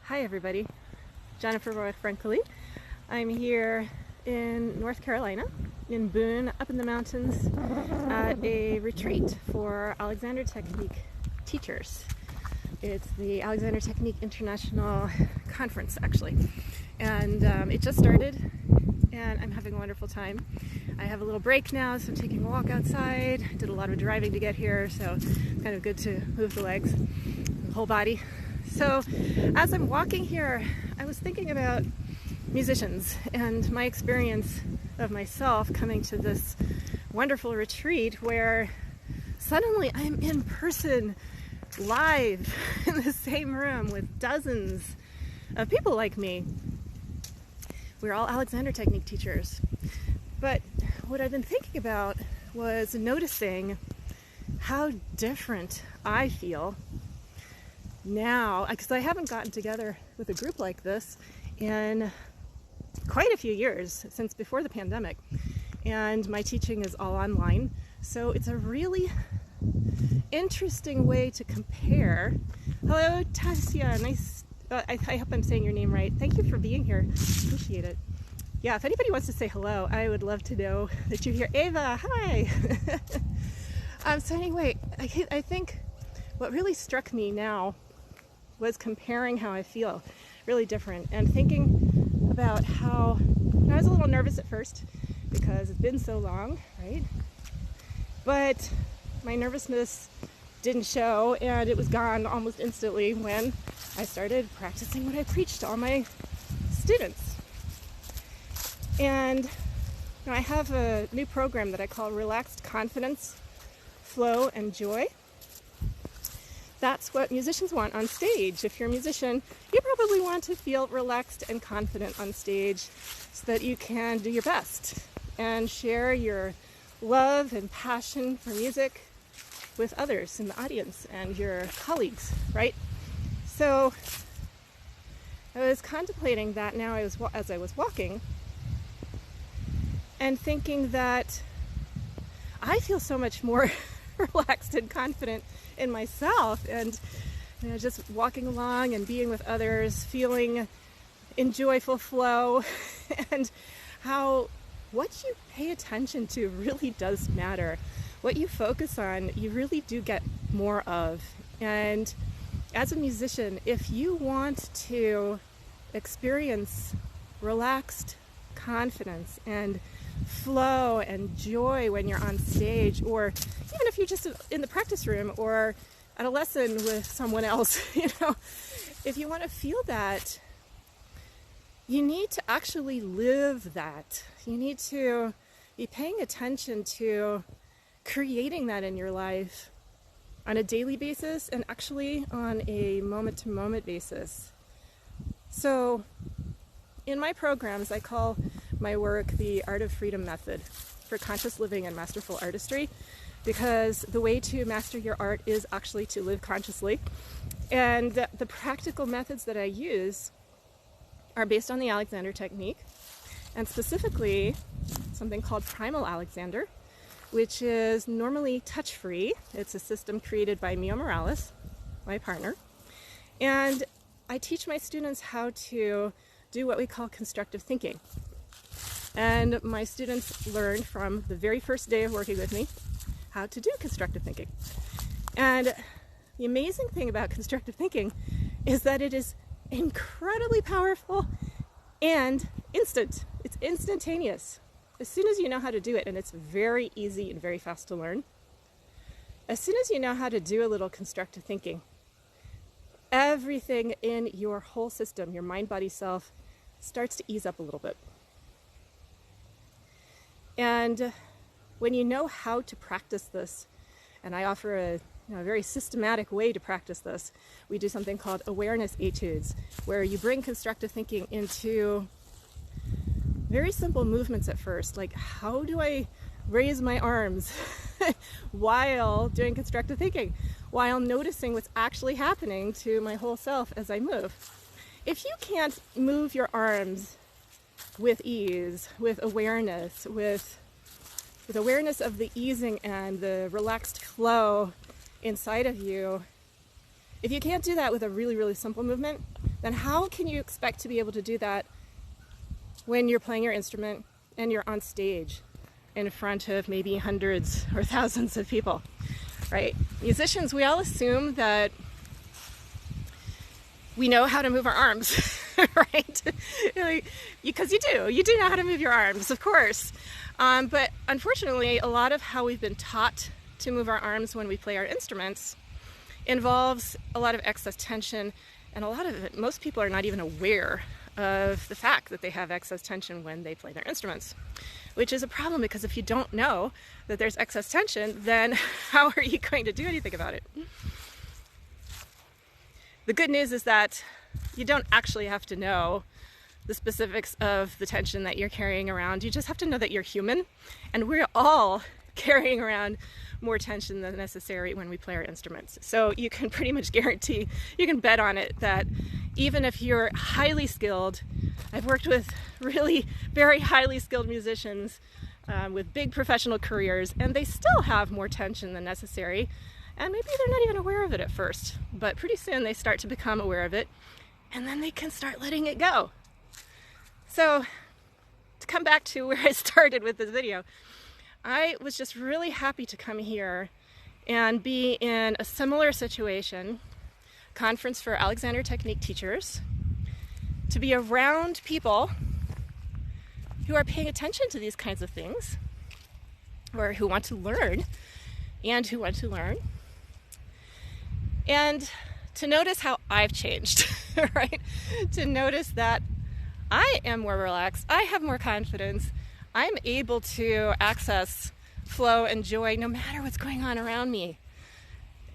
Hi everybody, Jennifer Roig-Francolí. I'm here in North Carolina, in Boone, up in the mountains, at a retreat for Alexander Technique teachers. It's the Alexander Technique International Conference, actually. And it just started, and I'm having a wonderful time. I have a little break now, so I'm taking a walk outside. I did a lot of driving to get here, so it's kind of good to move the legs, the whole body. So as I'm walking here, I was thinking about musicians and my experience of myself coming to this wonderful retreat where suddenly I'm in person, live, in the same room with dozens of people like me. We're all Alexander Technique teachers. But what I've been thinking about was noticing how different I feel now, because I haven't gotten together with a group like this in quite a few years, since before the pandemic, and my teaching is all online, so it's a really interesting way to compare. Hello Tasia, nice, I hope I'm saying your name right. Thank you for being here, appreciate it. Yeah, if anybody wants to say hello, I would love to know that you're here. Ava, hi. So anyway, I think what really struck me now was comparing how I feel, really different, and thinking about how I was a little nervous at first because it's been so long, right? But my nervousness didn't show, and it was gone almost instantly when I started practicing what I preach to all my students. And I have a new program that I call Relaxed Confidence, Flow, and Joy. That's what musicians want on stage. If you're a musician, you probably want to feel relaxed and confident on stage so that you can do your best and share your love and passion for music with others in the audience and your colleagues, right? So I was contemplating that now as I was walking and thinking that I feel so much more relaxed and confident in myself, and just walking along and being with others, feeling in joyful flow, and how what you pay attention to really does matter. What you focus on, you really do get more of. And as a musician, if you want to experience relaxed confidence and flow and joy when you're on stage, or even if you're just in the practice room or at a lesson with someone else, if you want to feel that, you need to actually live that. You need to be paying attention to creating that in your life on a daily basis and actually on a moment-to-moment basis. So in my programs, I call my work the Art of Freedom Method for Conscious Living and Masterful Artistry, because the way to master your art is actually to live consciously. And the practical methods that I use are based on the Alexander Technique, and specifically something called Primal Alexander, which is normally touch-free. It's a system created by Mio Morales, my partner. And I teach my students how to do what we call constructive thinking. And my students learned from the very first day of working with me how to do constructive thinking. And the amazing thing about constructive thinking is that it is incredibly powerful and instant. It's instantaneous. As soon as you know how to do it, and it's very easy and very fast to learn, as soon as you know how to do a little constructive thinking, everything in your whole system, your mind, body, self, starts to ease up a little bit. And when you know how to practice this, and I offer a very systematic way to practice this, we do something called awareness etudes, where you bring constructive thinking into very simple movements at first, like how do I raise my arms while doing constructive thinking, while noticing what's actually happening to my whole self as I move. If you can't move your arms with ease, with awareness, with awareness of the easing and the relaxed flow inside of you, if you can't do that with a really, really simple movement, then how can you expect to be able to do that when you're playing your instrument and you're on stage in front of maybe hundreds or thousands of people, right? Musicians, we all assume that we know how to move our arms, right? Because you do know how to move your arms, of course. But unfortunately, a lot of how we've been taught to move our arms when we play our instruments involves a lot of excess tension, and a lot of it, most people are not even aware of the fact that they have excess tension when they play their instruments, which is a problem, because if you don't know that there's excess tension, then how are you going to do anything about it? The good news is that you don't actually have to know the specifics of the tension that you're carrying around. You just have to know that you're human, and we're all carrying around more tension than necessary when we play our instruments. So you can pretty much guarantee, you can bet on it, that even if you're highly skilled, I've worked with really very highly skilled musicians with big professional careers, and they still have more tension than necessary. And maybe they're not even aware of it at first, but pretty soon they start to become aware of it, and then they can start letting it go. So to come back to where I started with this video, I was just really happy to come here and be in a similar situation, conference for Alexander technique teachers, to be around people who are paying attention to these kinds of things, or who want to learn, and who want to learn. And to notice how I've changed, right? To notice that I am more relaxed, I have more confidence, I'm able to access flow and joy no matter what's going on around me.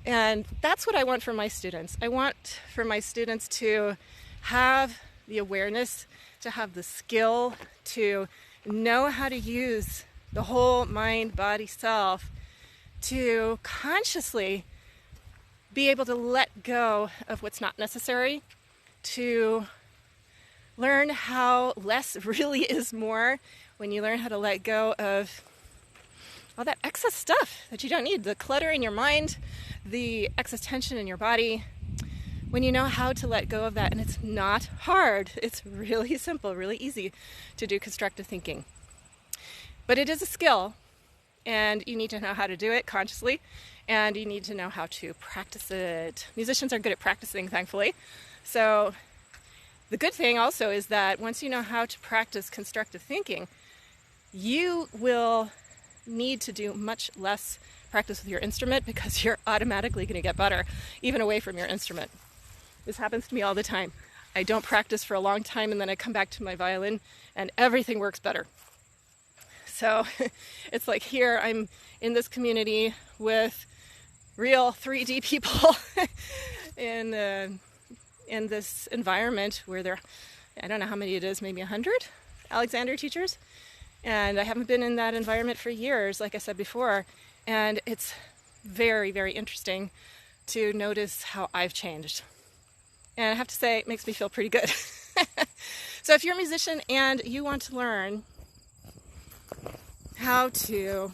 And that's what I want for my students. I want for my students to have the awareness, to have the skill, to know how to use the whole mind, body, self, to consciously be able to let go of what's not necessary, to learn how less really is more when you learn how to let go of all that excess stuff that you don't need, the clutter in your mind, the excess tension in your body. When you know how to let go of that, and it's not hard, it's really simple, really easy to do constructive thinking. But it is a skill, and you need to know how to do it consciously, and you need to know how to practice it. Musicians are good at practicing, thankfully. So the good thing also is that once you know how to practice constructive thinking, you will need to do much less practice with your instrument, because you're automatically going to get better, even away from your instrument. This happens to me all the time. I don't practice for a long time, and then I come back to my violin, and everything works better. So it's like here I'm in this community with real 3D people in this environment where there, I don't know how many it is, maybe 100 Alexander teachers. And I haven't been in that environment for years, like I said before. And it's very, very interesting to notice how I've changed. And I have to say, it makes me feel pretty good. So if you're a musician and you want to learn how to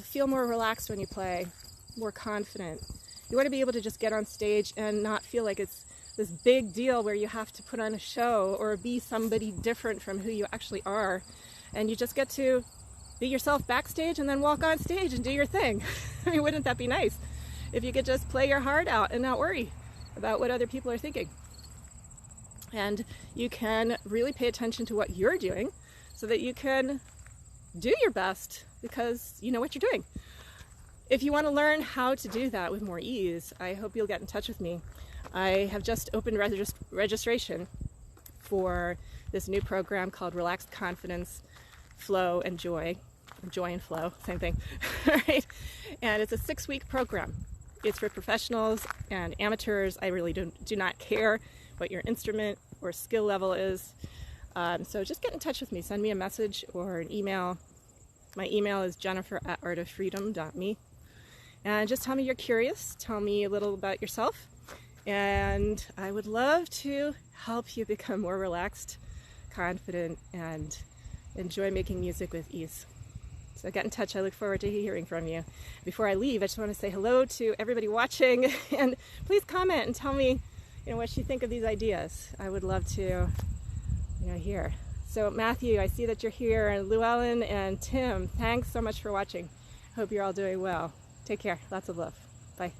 feel more relaxed when you play, more confident, you want to be able to just get on stage and not feel like it's this big deal where you have to put on a show or be somebody different from who you actually are, and you just get to be yourself backstage and then walk on stage and do your thing. I mean, wouldn't that be nice if you could just play your heart out and not worry about what other people are thinking? And you can really pay attention to what you're doing so that you can do your best because you know what you're doing. If you want to learn how to do that with more ease, I hope you'll get in touch with me. I have just opened registration for this new program called Relaxed Confidence, Flow and Joy. Joy and flow, same thing. Right? And it's a 6-week program. It's for professionals and amateurs. I really do not care what your instrument or skill level is. So just get in touch with me. Send me a message or an email. My email is jennifer@artoffreedom.me. And just tell me you're curious. Tell me a little about yourself. And I would love to help you become more relaxed, confident, and enjoy making music with ease. So get in touch. I look forward to hearing from you. Before I leave, I just want to say hello to everybody watching, and please comment and tell me, what you think of these ideas. I would love to, hear. So Matthew, I see that you're here, and Llewellyn and Tim, thanks so much for watching. Hope you're all doing well. Take care. Lots of love. Bye.